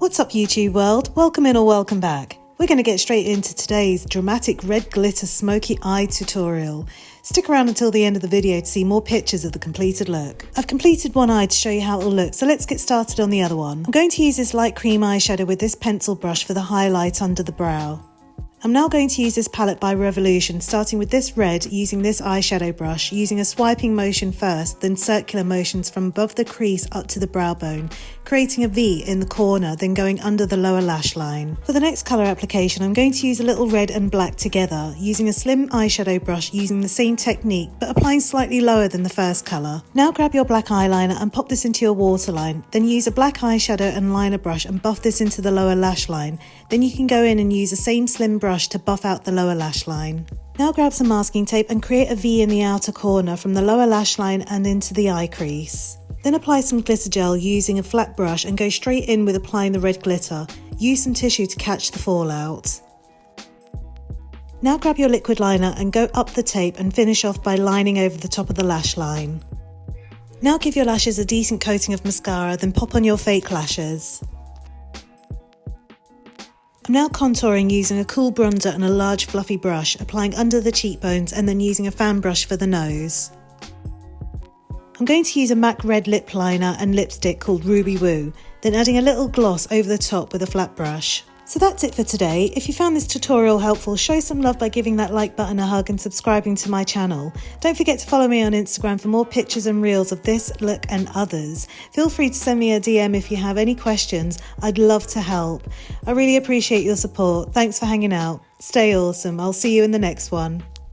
What's up YouTube world? Welcome in or welcome back. We're going to get straight into today's dramatic red glitter smoky eye tutorial. Stick around until the end of the video to see more pictures of the completed look. I've completed one eye to show you how it'll look, so let's get started on the other one. I'm going to use this light cream eyeshadow with this pencil brush for the highlight under the brow. I'm now going to use this palette by Revolution, starting with this red, using this eyeshadow brush, using a swiping motion first, then circular motions from above the crease up to the brow bone, creating a V in the corner, then going under the lower lash line. For the next colour application, I'm going to use a little red and black together, using a slim eyeshadow brush using the same technique, but applying slightly lower than the first colour. Now grab your black eyeliner and pop this into your waterline, then use a black eyeshadow and liner brush and buff this into the lower lash line. Then you can go in and use the same slim brush to buff out the lower lash line. Now grab some masking tape and create a V in the outer corner from the lower lash line and into the eye crease. Then apply some glitter gel using a flat brush and go straight in with applying the red glitter. Use some tissue to catch the fallout. Now grab your liquid liner and go up the tape and finish off by lining over the top of the lash line. Now give your lashes a decent coating of mascara, then pop on your fake lashes. I'm now contouring using a cool bronzer and a large fluffy brush, applying under the cheekbones and then using a fan brush for the nose. I'm going to use a MAC red lip liner and lipstick called Ruby Woo, then adding a little gloss over the top with a flat brush. So that's it for today. If you found this tutorial helpful, show some love by giving that like button a hug and subscribing to my channel. Don't forget to follow me on Instagram for more pictures and reels of this look and others. Feel free to send me a DM if you have any questions. I'd love to help. I really appreciate your support. Thanks for hanging out. Stay awesome. I'll see you in the next one.